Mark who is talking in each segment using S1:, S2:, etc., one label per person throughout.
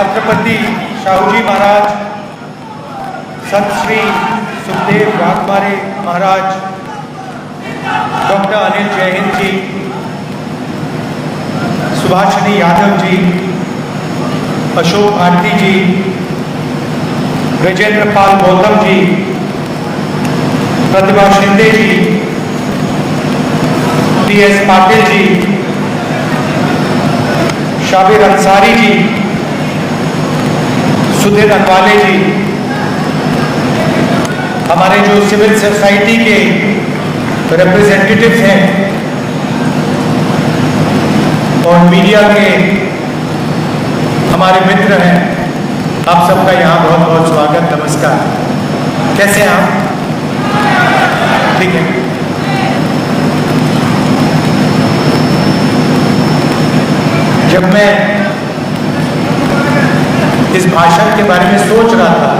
S1: छत्रपति शाहू जी महाराज, संत श्री सुखदेव वाघमारे महाराज, doctor Anil Jaihind जी, सुभाषिनी यादव जी, अशोक भारती जी, ब्रजेंद्र पाल गौतम जी, प्रतिभा शिंदे जी, T.S.. Patil ji, Shabir Ansari ji, Sudhir अनवाले जी, हमारे जो civil society के रिप्रेजेंटेटिव्स हैं और मीडिया के हमारे मित्र हैं, आप सबका यहाँ बहुत बहुत स्वागत, नमस्कार। कैसे हैं आप? ठीक है। जब मैं इस भाषण के बारे में सोच रहा था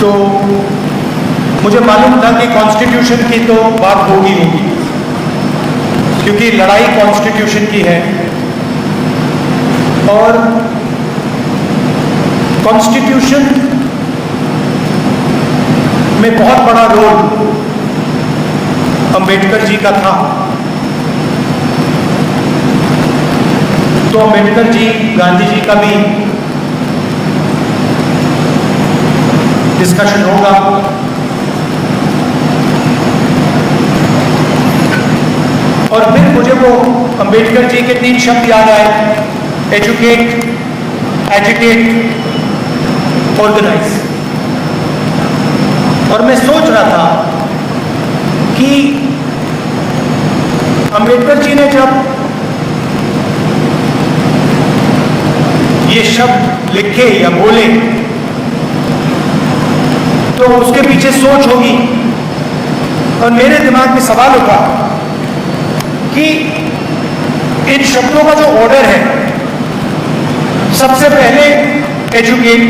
S1: तो मुझे मालूम था कि कॉन्स्टिट्यूशन की तो बात होगी क्योंकि लड़ाई कॉन्स्टिट्यूशन की है और कॉन्स्टिट्यूशन में बहुत बड़ा रोल अंबेडकर जी का था। तो अंबेडकर जी, गांधी जी का भी डिस्कशन होगा। और फिर मुझे वो अंबेडकर जी के 3 शब्द याद आए, एजुकेट, एजुकेट, ऑर्गेनाइज। और मैं सोच रहा था कि अंबेडकर जी ने जब ये शब्द लिखे या बोले तो उसके पीछे सोच होगी। और मेरे दिमाग में सवाल उठा कि इन शब्दों का जो ऑर्डर है, सबसे पहले एजुकेट,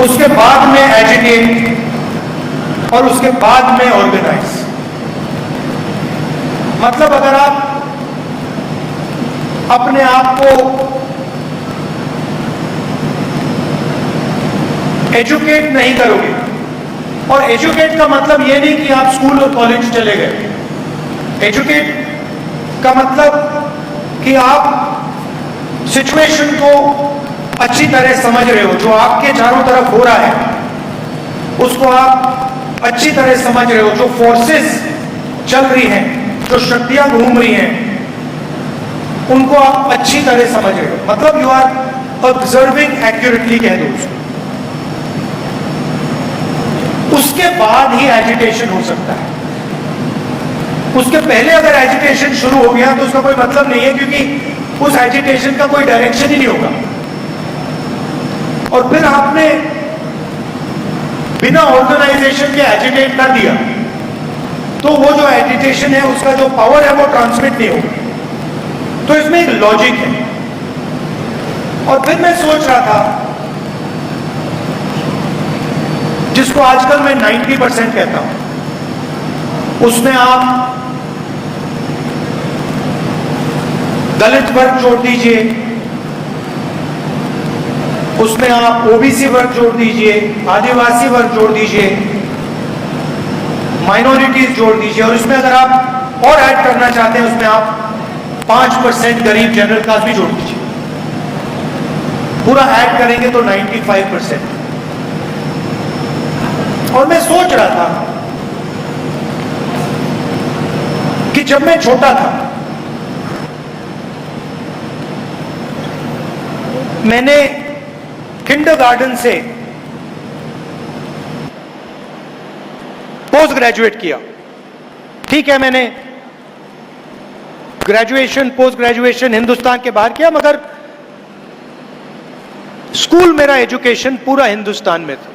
S1: उसके बाद में एजुकेट और उसके बाद में ऑर्गेनाइज। मतलब अगर आप अपने आप को एजुकेट नहीं करोगे, और एजुकेट का मतलब यह नहीं कि आप स्कूल और कॉलेज चले गए। एजुकेट का मतलब कि आप सिचुएशन को अच्छी तरह समझ रहे हो, जो आपके चारों तरफ हो रहा है उसको आप अच्छी तरह समझ रहे हो, जो फोर्सेस चल रही हैं, जो शक्तियां घूम रही हैं, उनको आप अच्छी तरह समझ रहे हो। मतलब यू आर ऑब्जर्विंग एक्यूरेटली कह दो उसको। उसके बाद ही एजुटेशन हो सकता है। उसके पहले अगर एजुटेशन शुरू हो गया तो उसका कोई मतलब नहीं है, क्योंकि उस एजुटेशन का कोई डायरेक्शन ही नहीं होगा। और फिर आपने बिना ऑर्गेनाइजेशन के एजुटेट कर दिया तो वो जो एजुटेशन है उसका जो पावर है वो ट्रांसमिट नहीं होगा। तो इसमें एक लॉजिक है। और फिर मैं सोच रहा था, जिसको आजकल मैं 90% कहता हूं, उसमें आप दलित वर्ग जोड़ दीजिए, उसमें आप ओबीसी वर्ग जोड़ दीजिए, आदिवासी वर्ग जोड़ दीजिए, माइनॉरिटीज जोड़ दीजिए, और इसमें अगर आप और ऐड करना चाहते हैं उसमें आप 5% गरीब जनरल कास्ट भी जोड़ दीजिए। पूरा ऐड करेंगे तो 95%। और मैं सोच रहा था कि जब मैं छोटा था मैंने किंडरगार्टन से पोस्ट ग्रेजुएट किया। ठीक है, मैंने ग्रेजुएशन, पोस्ट ग्रेजुएशन हिंदुस्तान के बाहर किया, मगर स्कूल मेरा एजुकेशन पूरा हिंदुस्तान में था।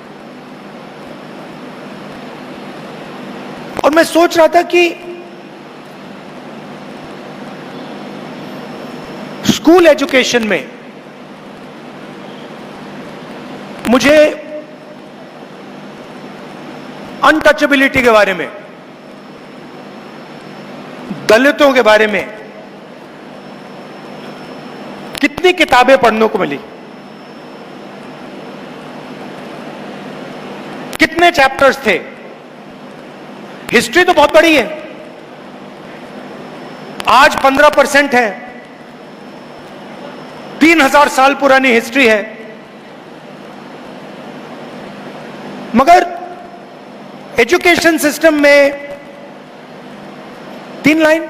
S1: और मैं सोच रहा था कि स्कूल एजुकेशन में मुझे अनटचेबिलिटी के बारे में, दलितों के बारे में, कितनी किताबें पढ़ने को मिली, कितने चैप्टर्स थे। हिस्ट्री तो बहुत बड़ी है, आज 15% है, 3000 साल पुरानी हिस्ट्री है। मगर एजुकेशन सिस्टम में 3 लाइन,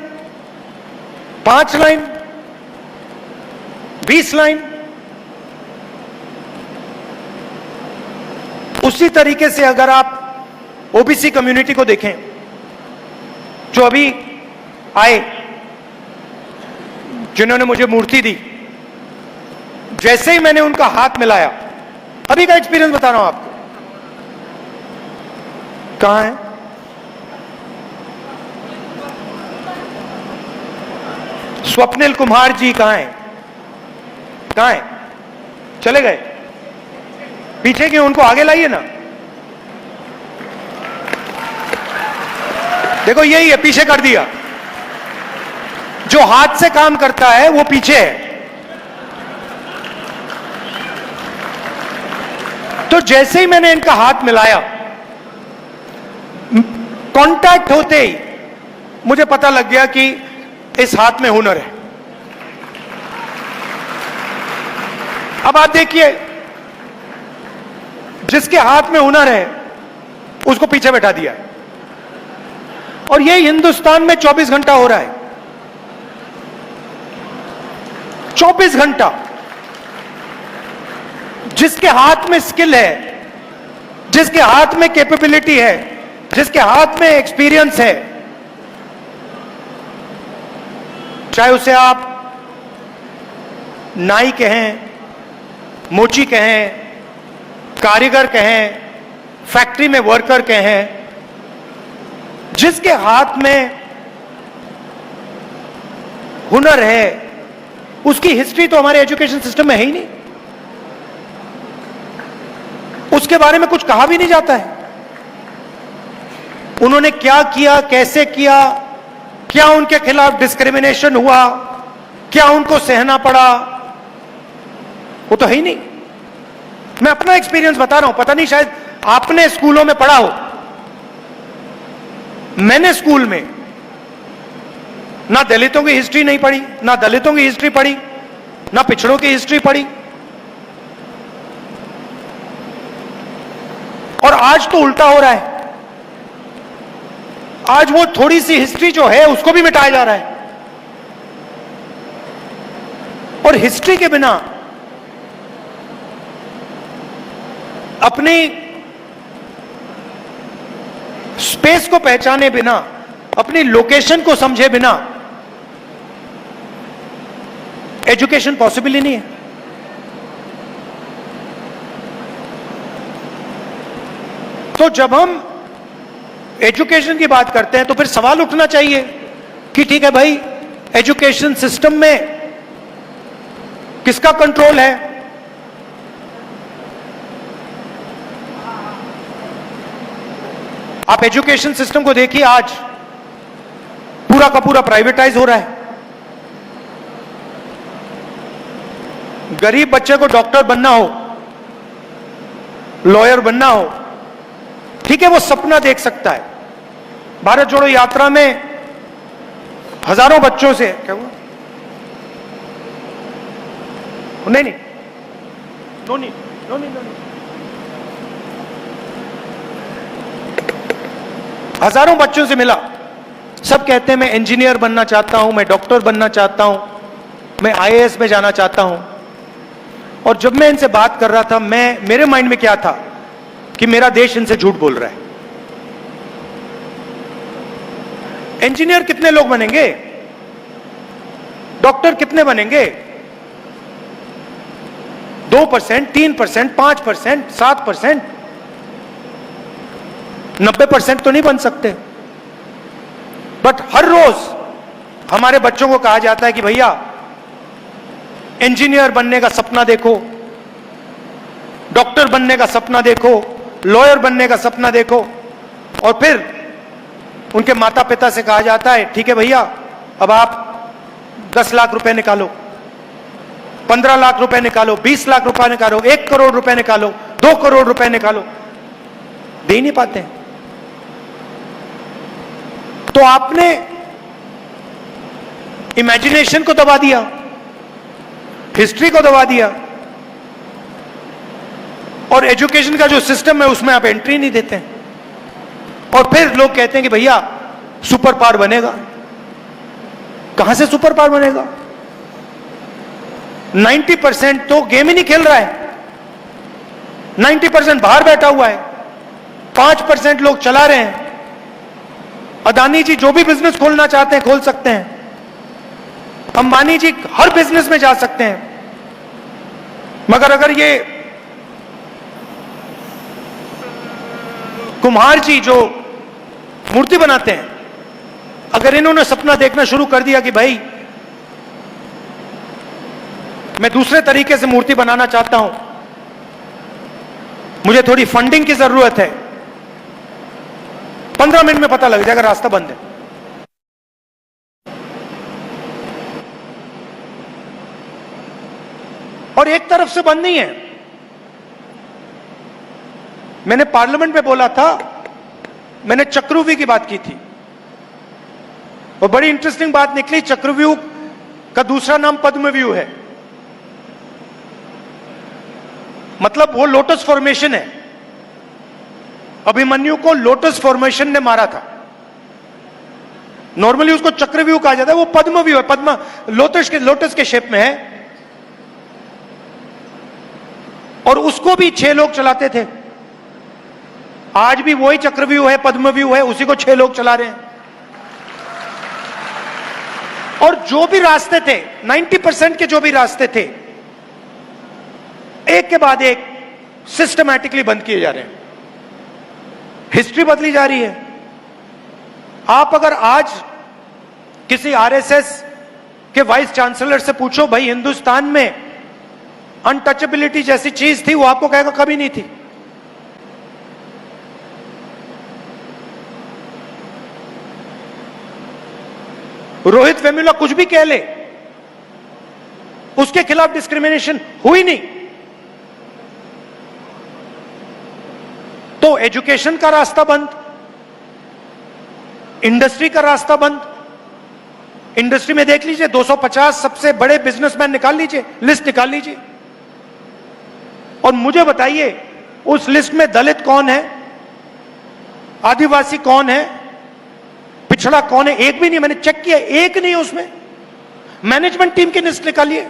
S1: 5 लाइन, 20 लाइन, उसी तरीके से अगर आप ओबीसी कम्युनिटी को देखें जो अभी आए, जिन्होंने मुझे मूर्ति दी, जैसे ही मैंने उनका हाथ मिलाया, अभी का एक्सपीरियंस बता रहा हूं आपको। कहां है? स्वप्निल कुमार जी कहां हैं? कहां हैं? चले गए? पीछे क्यों? उनको आगे लाइए ना। देखो यही है, पीछे कर दिया। जो हाथ से काम करता है वो पीछे है। तो जैसे ही मैंने इनका हाथ मिलाया, कांटेक्ट होते ही मुझे पता लग गया कि इस हाथ में हुनर है। अब आप देखिए, जिसके हाथ में हुनर है उसको पीछे बैठा दिया है। और ये हिंदुस्तान में 24 घंटा हो रहा है। 24 घंटा। जिसके हाथ में स्किल है, जिसके हाथ में कैपेबिलिटी है, जिसके हाथ में एक्सपीरियंस है, चाहे उसे आप नाई कहें, मोची कहें, कारीगर कहें, फैक्ट्री में वर्कर कहें, जिसके हाथ में हुनर है उसकी हिस्ट्री तो हमारे एजुकेशन सिस्टम में है ही नहीं। उसके बारे में कुछ कहा भी नहीं जाता है। उन्होंने क्या किया, कैसे किया, क्या उनके खिलाफ डिस्क्रिमिनेशन हुआ, क्या उनको सहना पड़ा, वो तो है ही नहीं। मैं अपना एक्सपीरियंस बता रहा हूं, पता नहीं शायद आपने स्कूलों में पढ़ा हो। मैंने स्कूल में ना दलितों की हिस्ट्री नहीं पढ़ी, ना दलितों की हिस्ट्री पढ़ी, ना पिछड़ों की हिस्ट्री पढ़ी। और आज तो उल्टा हो रहा है। आज वो थोड़ी सी हिस्ट्री जो है उसको भी मिटाया जा रहा है। और हिस्ट्री के बिना, अपनी स्पेस को पहचाने बिना, अपनी लोकेशन को समझे बिना एजुकेशन पॉसिबल ही नहीं है। तो जब हम एजुकेशन की बात करते हैं तो फिर सवाल उठना चाहिए कि ठीक है भाई, एजुकेशन सिस्टम में किसका कंट्रोल है? आप एजुकेशन सिस्टम को देखिए, आज पूरा का पूरा प्राइवेटाइज हो रहा है। गरीब बच्चे को डॉक्टर बनना हो, लॉयर बनना हो, ठीक है, वो सपना देख सकता है। भारत जोड़ो यात्रा में हजारों बच्चों से, क्या हुआ? नहीं नहीं, नो नहीं, नो नहीं, नो नहीं। हजारों बच्चों से मिला, सब कहते हैं मैं इंजीनियर बनना चाहता हूं, मैं डॉक्टर बनना चाहता हूं, मैं आईएएस में जाना चाहता हूं। और जब मैं इनसे बात कर रहा था, मेरे माइंड में क्या था कि मेरा देश इनसे झूठ बोल रहा है। इंजीनियर कितने लोग बनेंगे? डॉक्टर कितने बनेंगे? 2%, 3%, 5%, 7%, 90% तो नहीं बन सकते। बट हर रोज हमारे बच्चों को कहा जाता है कि भैया इंजीनियर बनने का सपना देखो, डॉक्टर बनने का सपना देखो, लॉयर बनने का सपना देखो। और फिर उनके माता पिता से कहा जाता है ठीक है भैया, अब आप 10 लाख रुपए निकालो। 15 लाख रुपए निकालो, 20 लाख रुपए निकालो, 1 करोड़ रुपए निकालो, 2 करोड़ रुपए निकालो, दे ही नहीं पाते हैं। तो आपने इमेजिनेशन को दबा दिया, हिस्ट्री को दबा दिया, और एजुकेशन का जो सिस्टम है उसमें आप एंट्री नहीं देते हैं। और फिर लोग कहते हैं कि भैया सुपर पावर बनेगा। कहां से सुपर पावर बनेगा? 90% तो गेम ही नहीं खेल रहा है, 90% बाहर बैठा हुआ है, 5% लोग चला रहे हैं। अदानी जी जो भी बिजनेस खोलना चाहते हैं खोल सकते हैं, अंबानी जी हर बिजनेस में जा सकते हैं, मगर अगर ये कुम्हार जी जो मूर्ति बनाते हैं, अगर इन्होंने सपना देखना शुरू कर दिया कि भाई मैं दूसरे तरीके से मूर्ति बनाना चाहता हूं, मुझे थोड़ी फंडिंग की जरूरत है, 15 मिनट में पता लग जाएगा रास्ता बंद है। और एक तरफ से बंद नहीं है। मैंने पार्लियामेंट में बोला था, मैंने चक्रव्यूह की बात की थी, और बड़ी इंटरेस्टिंग बात निकली। चक्रव्यूह का दूसरा नाम पद्मव्यूह है, मतलब वो लोटस फॉर्मेशन है। अभिमन्यु को लोटस फॉर्मेशन ने मारा था। नॉर्मली उसको चक्रव्यूह कहा जाता है, वो पद्मव्यूह है, पद्म लोटस के शेप में है। और उसको भी 6 लोग चलाते थे। आज भी वही चक्रव्यूह है, पद्मव्यूह है, उसी को 6 लोग चला रहे हैं। और जो भी रास्ते थे, 90% के जो भी रास्ते थे, एक के बाद एक सिस्टमैटिकली बंद किए जा रहे हैं। हिस्ट्री बदली जा रही है। आप अगर आज किसी आरएसएस के वाइस चांसलर से पूछो, भाई हिंदुस्तान में अनटचेबिलिटी जैसी चीज थी, वो आपको कहेगा कभी नहीं थी। रोहित वेमुला कुछ भी कह ले, उसके खिलाफ डिस्क्रिमिनेशन हुई नहीं। तो एजुकेशन का रास्ता बंद, इंडस्ट्री का रास्ता बंद। इंडस्ट्री में देख लीजिए, 250 सबसे बड़े बिजनेसमैन निकाल लीजिए, लिस्ट निकाल लीजिए, और मुझे बताइए उस लिस्ट में दलित कौन है, आदिवासी कौन है, पिछड़ा कौन है? एक भी नहीं। मैंने चेक किया, एक नहीं है उसमें। मैनेजमेंट टीम की लिस्ट निकालिए,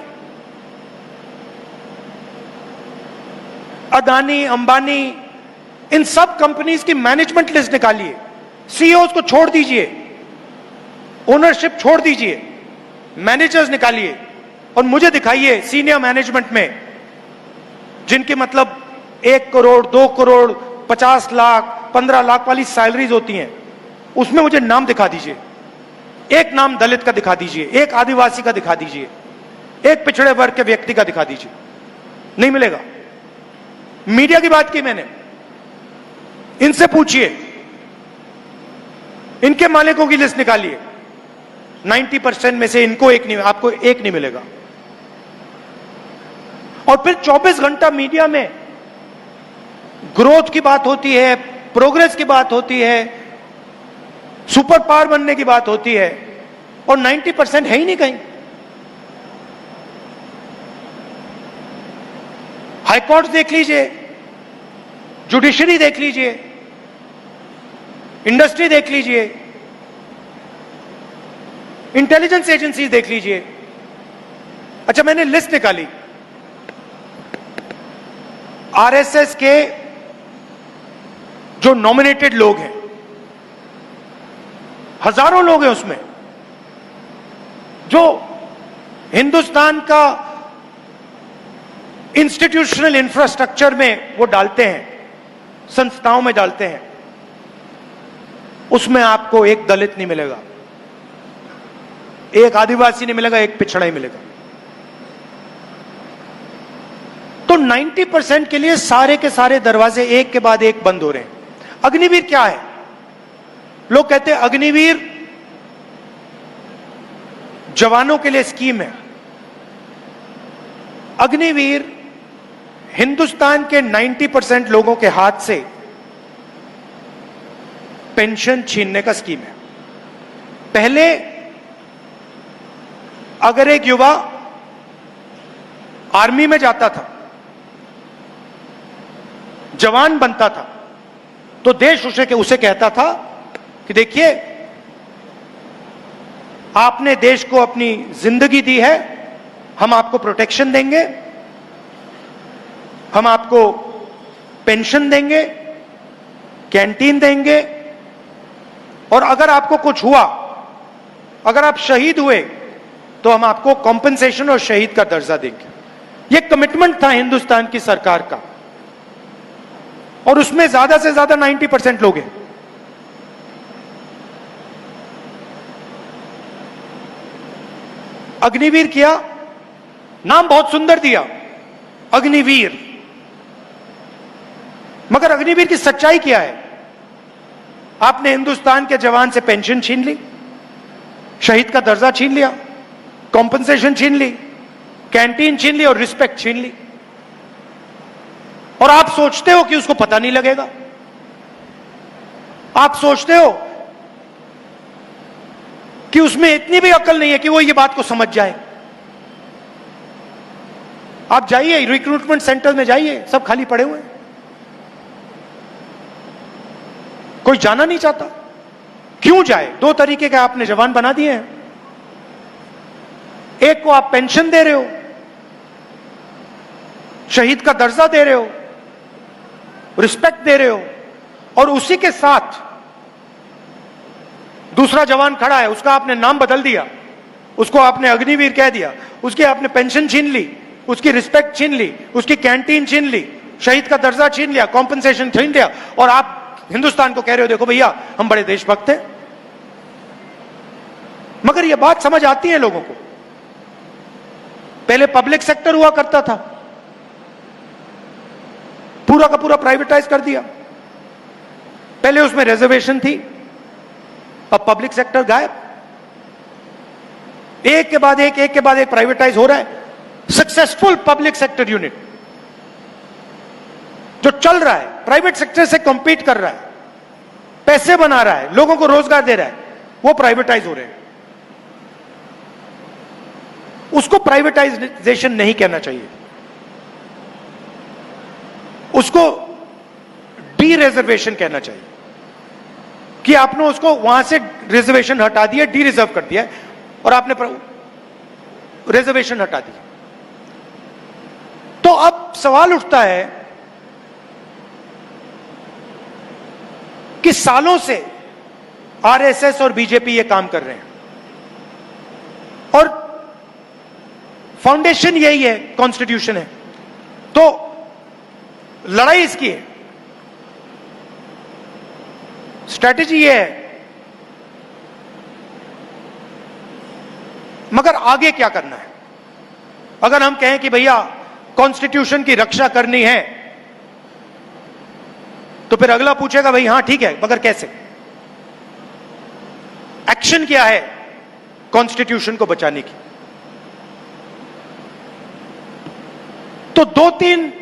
S1: अदानी, अंबानी, इन सब कंपनीज की मैनेजमेंट लिस्ट निकालिए। सीईओ को छोड़ दीजिए, ओनरशिप छोड़ दीजिए, मैनेजर्स निकालिए, और मुझे दिखाइए सीनियर मैनेजमेंट में जिनकी मतलब 1 करोड़, 2 करोड़, 50 लाख, 15 लाख वाली सैलरीज होती हैं, उसमें मुझे नाम दिखा दीजिए। एक नाम दलित का दिखा दीजिए, एक आदिवासी का दिखा दीजिए, एक पिछड़े वर्ग के व्यक्ति का दिखा दीजिए। नहीं मिलेगा। मीडिया की बात की मैंने, इनसे पूछिए, इनके मालिकों की लिस्ट निकालिए, 90% में से इनको एक नहीं, आपको एक नहीं मिलेगा। और फिर 24 घंटा मीडिया में ग्रोथ की बात होती है, प्रोग्रेस की बात होती है, सुपर पावर बनने की बात होती है, और 90% है ही नहीं कहीं। हाईकोर्ट देख लीजिए, जुडिशरी देख लीजिए, इंडस्ट्री देख लीजिए, इंटेलिजेंस एजेंसी देख लीजिए। अच्छा, मैंने लिस्ट निकाली आरएसएस के जो नॉमिनेटेड लोग हैं, हजारों लोग हैं उसमें, जो हिंदुस्तान का इंस्टीट्यूशनल इंफ्रास्ट्रक्चर में वो डालते हैं, संस्थाओं में डालते हैं, उसमें आपको एक दलित नहीं मिलेगा, एक आदिवासी नहीं मिलेगा, एक पिछड़ा ही मिलेगा। तो 90% के लिए सारे के सारे दरवाजे एक के बाद एक बंद हो रहे हैं। अग्निवीर क्या है? लोग कहते हैं अग्निवीर जवानों के लिए स्कीम है। अग्निवीर हिंदुस्तान के 90% लोगों के हाथ से पेंशन छीनने का स्कीम है। पहले अगर एक युवा आर्मी में जाता था, जवान बनता था, तो देश उसे कहता था कि देखिए, आपने देश को अपनी जिंदगी दी है, हम आपको प्रोटेक्शन देंगे, हम आपको पेंशन देंगे, कैंटीन देंगे, और अगर आपको कुछ हुआ, अगर आप शहीद हुए, तो हम आपको कॉम्पेंसेशन और शहीद का दर्जा देंगे। यह कमिटमेंट था हिंदुस्तान की सरकार का, और उसमें ज्यादा से ज्यादा 90% लोग हैं। अग्निवीर किया, नाम बहुत सुंदर दिया, अग्निवीर, मगर अग्निवीर की सच्चाई क्या है? आपने हिंदुस्तान के जवान से पेंशन छीन ली, शहीद का दर्जा छीन लिया, कॉम्पेंसेशन छीन ली, कैंटीन छीन ली और रिस्पेक्ट छीन ली, और आप सोचते हो कि उसको पता नहीं लगेगा। आप सोचते हो कि उसमें इतनी भी अकल नहीं है कि वो ये बात को समझ जाए। आप जाइए रिक्रूटमेंट सेंटर में, जाइए, सब खाली पड़े हुए हैं, कोई जाना नहीं चाहता। क्यों जाए? दो तरीके के आपने जवान बना दिए हैं। एक को आप पेंशन दे रहे हो, शहीद का दर्जा दे रहे हो, रिस्पेक्ट दे रहे हो, और उसी के साथ दूसरा जवान खड़ा है, उसका आपने नाम बदल दिया, उसको आपने अग्निवीर कह दिया, उसकी आपने पेंशन छीन ली, उसकी रिस्पेक्ट छीन ली, उसकी कैंटीन छीन ली, शहीद का दर्जा छीन लिया, कॉम्पेंसेशन छीन लिया, और आप हिंदुस्तान को कह रहे हो देखो भैया हम बड़े देशभक्त हैं। मगर यह बात समझ आती है लोगों को। पहले पब्लिक सेक्टर हुआ करता था, पूरा का पूरा प्राइवेटाइज कर दिया। पहले उसमें रिजर्वेशन थी, अब पब्लिक सेक्टर गायब। एक के बाद एक प्राइवेटाइज हो रहा है। सक्सेसफुल पब्लिक सेक्टर यूनिट जो चल रहा है, प्राइवेट सेक्टर से कंपीट कर रहा है, पैसे बना रहा है, लोगों को रोजगार दे रहा है, वो प्राइवेटाइज हो रहे हैं। उसको प्राइवेटाइजेशन नहीं कहना चाहिए, उसको डी रिजर्वेशन कहना चाहिए कि आपने उसको वहां से रिजर्वेशन हटा दिया, डी रिजर्व कर दिया और आपने रिजर्वेशन हटा दी। तो अब सवाल उठता है कि सालों से आरएसएस और बीजेपी ये काम कर रहे हैं और फाउंडेशन यही है, कॉन्स्टिट्यूशन है, तो लड़ाई इसकी है, स्ट्रैटेजी ये है। मगर आगे क्या करना है? अगर हम कहें कि भैया कॉन्स्टिट्यूशन की रक्षा करनी है, तो फिर अगला पूछेगा भाई हां ठीक है, मगर कैसे? एक्शन क्या है कॉन्स्टिट्यूशन को बचाने की? तो दो तीन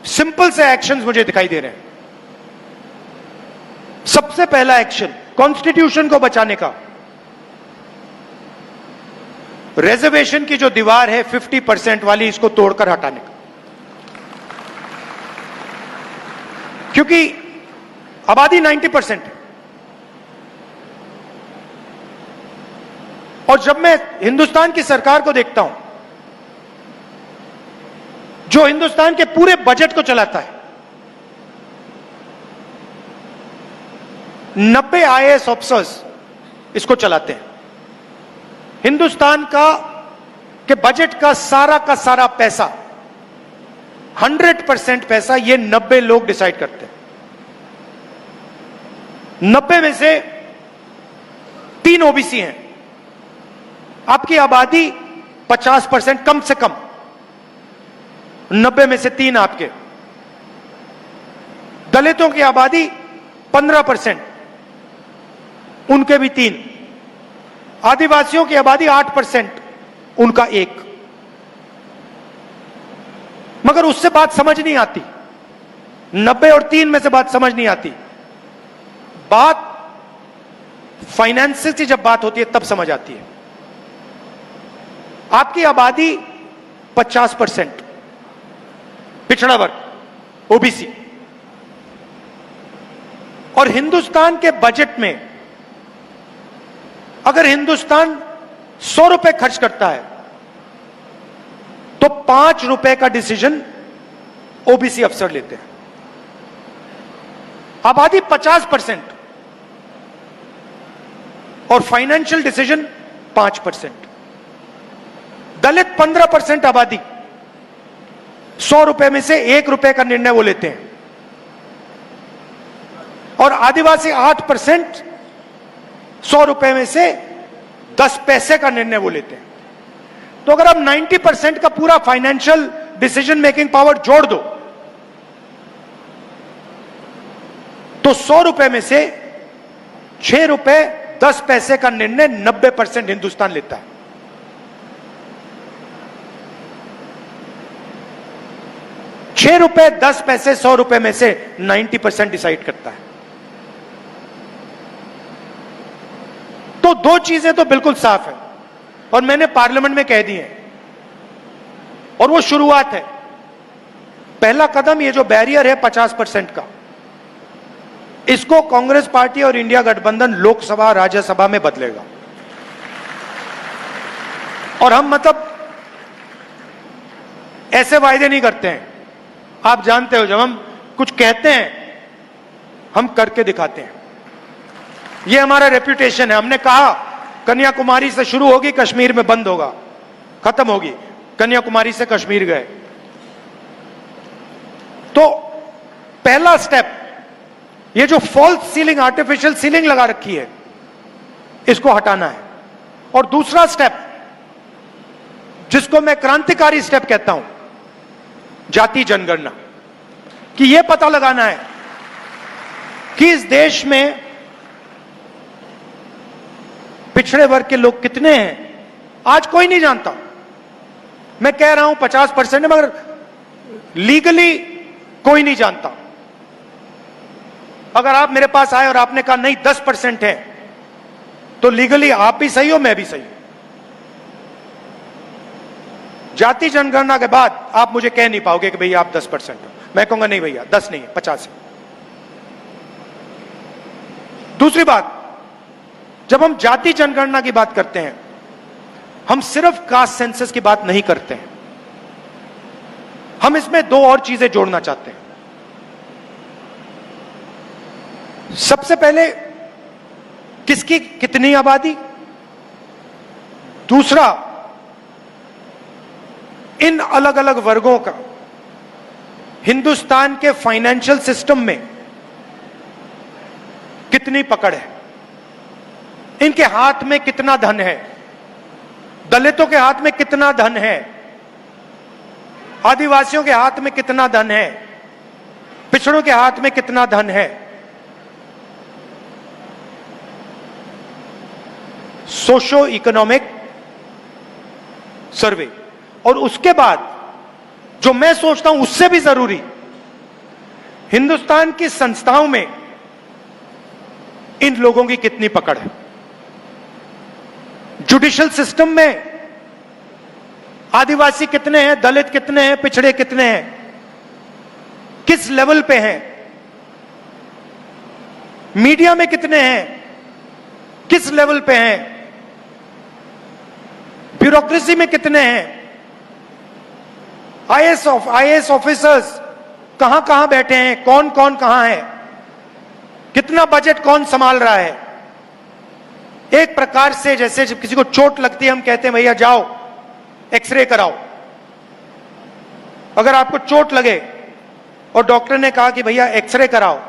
S1: सिंपल से एक्शंस मुझे दिखाई दे रहे हैं। सबसे पहला एक्शन कॉन्स्टिट्यूशन को बचाने का, रिजर्वेशन की जो दीवार है 50% वाली, इसको तोड़कर हटाने का। क्योंकि आबादी 90% है, और जब मैं हिंदुस्तान की सरकार को देखता हूं जो हिंदुस्तान के पूरे बजट को चलाता है, 90 आईएएस ऑफिसर्स इसको चलाते हैं। हिंदुस्तान के बजट का सारा पैसा, 100% पैसा ये 90 लोग डिसाइड करते हैं। 90 में से 3 ओबीसी हैं। आपकी आबादी 50% कम से कम, 90 में से 3 आपके। दलितों की आबादी 15%, उनके भी 3। आदिवासियों की आबादी 8%, उनका 1। मगर उससे बात समझ नहीं आती, 90 और 3 में से बात समझ नहीं आती। बात फाइनेंस की जब बात होती है तब समझ आती है। आपकी आबादी 50% पिछड़ा वर्ग, ओबीसी, और हिंदुस्तान के बजट में अगर हिंदुस्तान 100 रुपए खर्च करता है तो 5 रुपए का डिसीजन ओबीसी अफसर लेते हैं। आबादी 50% और फाइनेंशियल डिसीजन 5%। दलित 15% आबादी, 100 रुपए में से 1 रुपए का निर्णय वो लेते हैं। और आदिवासी 8%, 100 रुपए में से 10 पैसे का निर्णय वो लेते हैं। तो अगर आप 90% का पूरा फाइनेंशियल डिसीजन मेकिंग पावर जोड़ दो तो 100 रुपए में से 6 रुपए 10 पैसे का निर्णय 90% हिंदुस्तान लेता है। ₹6 100 रुपए में से 90% डिसाइड करता है। तो दो चीजें तो बिल्कुल साफ है और मैंने पार्लियामेंट में कह दी है, और वो शुरुआत है। पहला कदम ये जो बैरियर है 50% का, इसको कांग्रेस पार्टी और इंडिया गठबंधन लोकसभा राज्यसभा में बदलेगा। और हम मतलब ऐसे वायदे नहीं करते हैं, आप जानते हो, जब हम कुछ कहते हैं हम करके दिखाते हैं। ये हमारा रेप्यूटेशन है। हमने कहा कन्याकुमारी से शुरू होगी, कश्मीर में बंद होगा, खत्म होगी। कन्याकुमारी से कश्मीर गए। तो पहला स्टेप, ये जो फॉल्स सीलिंग, आर्टिफिशियल सीलिंग लगा रखी है, इसको हटाना है। और दूसरा स्टेप, जिसको मैं क्रांतिकारी स्टेप कहता हूं, जाति जनगणना, कि यह पता लगाना है कि इस देश में पिछड़े वर्ग के लोग कितने हैं। आज कोई नहीं जानता। मैं कह रहा हूं 50% है, मगर लीगली कोई नहीं जानता। अगर आप मेरे पास आए और आपने कहा नहीं 10% है, तो लीगली आप भी सही हो, मैं भी सही हूं। जाति जनगणना के बाद आप मुझे कह नहीं पाओगे कि भैया आप 10% हो। मैं कहूंगा नहीं भैया 10 नहीं है, 50 है। दूसरी बात, जब हम जाति जनगणना की बात करते हैं, हम सिर्फ कास्ट सेंसस की बात नहीं करते हैं, हम इसमें दो और चीजें जोड़ना चाहते हैं। सबसे पहले, किसकी कितनी आबादी, दूसरा इन अलग अलग वर्गों का हिंदुस्तान के फाइनेंशियल सिस्टम में कितनी पकड़ है, इनके हाथ में कितना धन है, दलितों के हाथ में कितना धन है, आदिवासियों के हाथ में कितना धन है, पिछड़ों के हाथ में कितना धन है। Socio economic survey. और उसके बाद जो मैं सोचता हूं उससे भी जरूरी, हिंदुस्तान की संस्थाओं में इन लोगों की कितनी पकड़ है। जुडिशियल सिस्टम में आदिवासी कितने हैं, दलित कितने हैं, पिछड़े कितने हैं, किस लेवल पे हैं। मीडिया में कितने हैं, किस लेवल पे हैं। ब्यूरोक्रेसी में कितने हैं। आईएएस ऑफिसर्स कहां कहां बैठे हैं, कौन कौन कहां है, कितना बजट कौन संभाल रहा है। एक प्रकार से जैसे जब किसी को चोट लगती है, हम कहते हैं भैया जाओ एक्सरे कराओ। अगर आपको चोट लगे और डॉक्टर ने कहा कि भैया एक्सरे कराओ,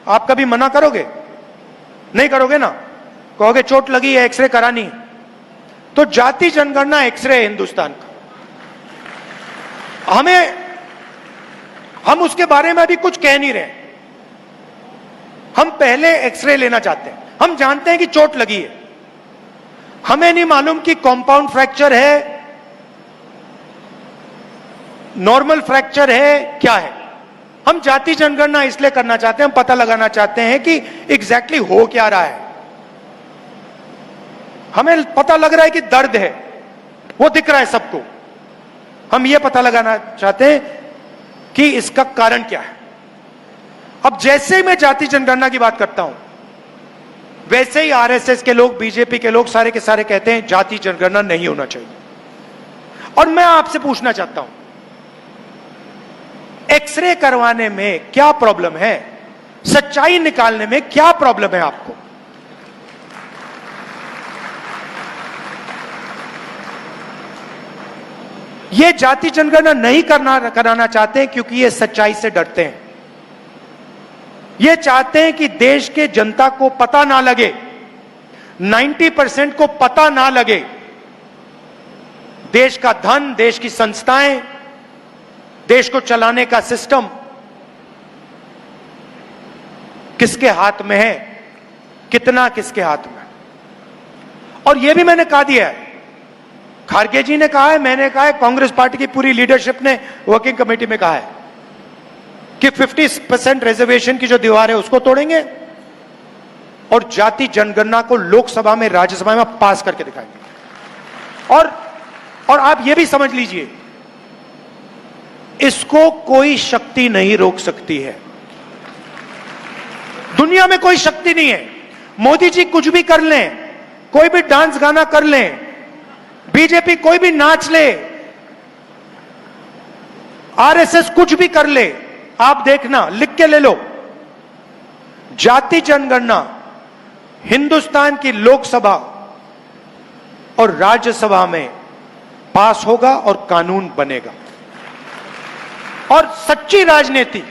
S1: आप कभी मना करोगे? नहीं करोगे ना, कहोगे चोट लगी है, एक्सरे करानी है। तो जाति जनगणना एक्सरे है हिंदुस्तान का। हम उसके बारे में अभी कुछ कह नहीं रहे। हम पहले एक्सरे लेना चाहते हैं। हम जानते हैं कि चोट लगी है, हमें नहीं मालूम कि कंपाउंड फ्रैक्चर है, नॉर्मल फ्रैक्चर है क्या है? हम जाति जनगणना इसलिए करना चाहते हैं, हम पता लगाना चाहते हैं कि एग्जैक्टली हो क्या रहा है। हमें पता लग रहा है कि दर्द है, वो दिख रहा है सबको। हम ये पता लगाना चाहते हैं कि इसका कारण क्या है। अब जैसे ही मैं जाति जनगणना की बात करता हूं, वैसे ही आरएसएस के लोग, बीजेपी के लोग सारे के सारे कहते हैं जाति जनगणना नहीं होना चाहिए। और मैं आपसे पूछना चाहता हूं, एक्सरे करवाने में क्या प्रॉब्लम है? सच्चाई निकालने में क्या प्रॉब्लम है आपको? ये जाति जनगणना नहीं कराना चाहते क्योंकि ये सच्चाई से डरते हैं। ये चाहते हैं कि देश के जनता को पता ना लगे, 90% को पता ना लगे देश का धन, देश की संस्थाएं, देश को चलाने का सिस्टम किसके हाथ में है, कितना किसके हाथ में। और यह भी मैंने कहा दिया है, खारगे जी ने कहा है, मैंने कहा है, कांग्रेस पार्टी की पूरी लीडरशिप ने वर्किंग कमेटी में कहा है कि 50% रिजर्वेशन की जो दीवार है उसको तोड़ेंगे और जाति जनगणना को लोकसभा में, राज्यसभा में पास करके दिखाएंगे। और आप यह भी समझ लीजिए, इसको कोई शक्ति नहीं रोक सकती है। दुनिया में कोई शक्ति नहीं है। मोदी जी कुछ भी कर लें, कोई भी डांस गाना कर लें, बीजेपी कोई भी नाच ले, आरएसएस कुछ भी कर ले, आप देखना, लिख के ले लो, जाति जनगणना हिंदुस्तान की लोकसभा और राज्यसभा में पास होगा और कानून बनेगा। और सच्ची राजनीति,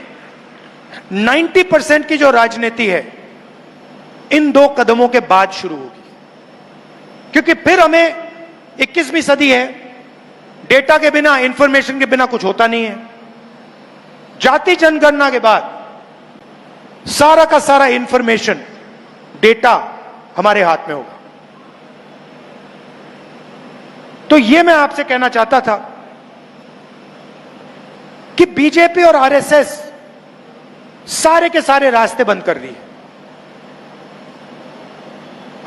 S1: 90% की जो राजनीति है, इन दो कदमों के बाद शुरू होगी। क्योंकि फिर हमें 21वीं सदी है, डेटा के बिना, इंफॉर्मेशन के बिना कुछ होता नहीं है। जाति जनगणना के बाद सारा का सारा इंफॉर्मेशन, डेटा हमारे हाथ में होगा। तो यह मैं आपसे कहना चाहता था कि बीजेपी और आरएसएस सारे के सारे रास्ते बंद कर रही है।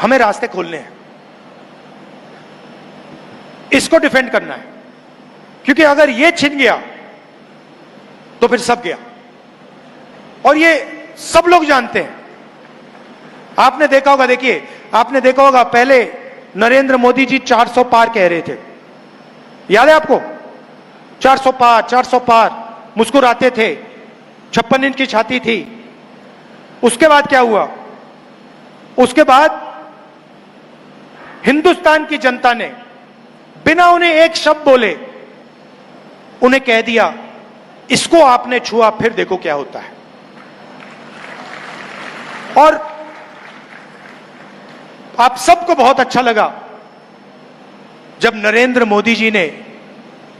S1: हमें रास्ते खोलने हैं, इसको डिफेंड करना है। क्योंकि अगर यह छिन गया तो फिर सब गया, और ये सब लोग जानते हैं। आपने देखा होगा, देखिए, आपने देखा होगा, पहले नरेंद्र मोदी जी 400 पार कह रहे थे, याद है आपको? 400 पार, 400 पार, मुस्कुराते थे, 56 इंच की छाती थी। उसके बाद क्या हुआ? उसके बाद हिंदुस्तान की जनता ने बिना उन्हें एक शब्द बोले उन्हें कह दिया, इसको आपने छुआ, फिर देखो क्या होता है। और आप सबको बहुत अच्छा लगा जब नरेंद्र मोदी जी ने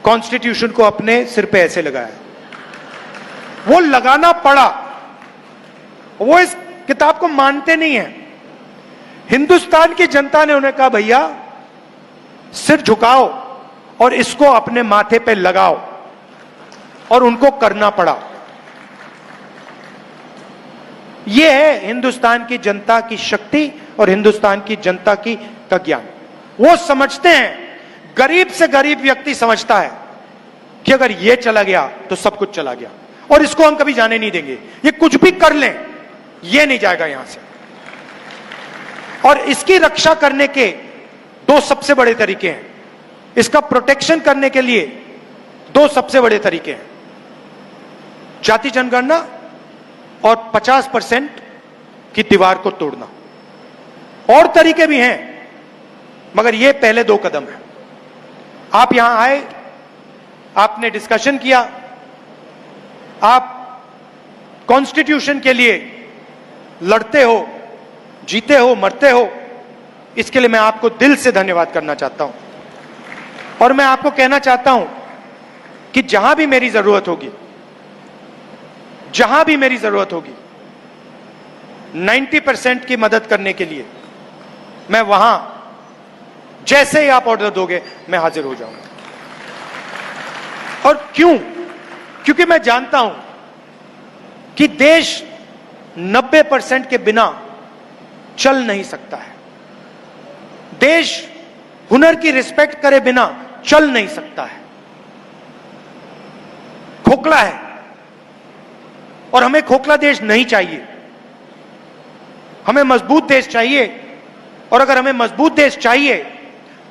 S1: कॉन्स्टिट्यूशन को अपने सिर पे ऐसे लगाया। वो लगाना पड़ा, वो इस किताब को मानते नहीं है। हिंदुस्तान की जनता ने उन्हें कहा, भैया सिर झुकाओ और इसको अपने माथे पे लगाओ, और उनको करना पड़ा। यह है हिंदुस्तान की जनता की शक्ति और हिंदुस्तान की जनता का ज्ञान। वो समझते हैं, गरीब से गरीब व्यक्ति समझता है कि अगर यह चला गया तो सब कुछ चला गया, और इसको हम कभी जाने नहीं देंगे। ये कुछ भी कर लें, यह नहीं जाएगा यहां से। और इसकी रक्षा करने के दो सबसे बड़े तरीके हैं, इसका प्रोटेक्शन करने के लिए दो सबसे बड़े तरीके हैं, जाति जनगणना और 50% की दीवार को तोड़ना। और तरीके भी हैं, मगर ये पहले दो कदम है। आप यहां आए, आपने डिस्कशन किया, आप कॉन्स्टिट्यूशन के लिए लड़ते हो, जीते हो, मरते हो, इसके लिए मैं आपको दिल से धन्यवाद करना चाहता हूं। और मैं आपको कहना चाहता हूं कि जहां भी मेरी जरूरत होगी, जहां भी मेरी जरूरत होगी 90% की मदद करने के लिए, मैं वहां जैसे ही आप ऑर्डर दोगे मैं हाजिर हो जाऊंगा। और क्यों? क्योंकि मैं जानता हूं कि देश 90% के बिना चल नहीं सकता है। देश हुनर की रिस्पेक्ट करे बिना चल नहीं सकता है, खोखला है, और हमें खोखला देश नहीं चाहिए। हमें मजबूत देश चाहिए, और अगर हमें मजबूत देश चाहिए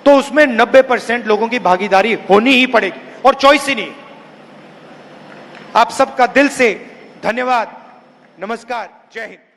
S1: तो उसमें 90% लोगों की भागीदारी होनी ही पड़ेगी और चॉइस ही नहीं। आप सबका दिल से धन्यवाद। नमस्कार, जय हिंद।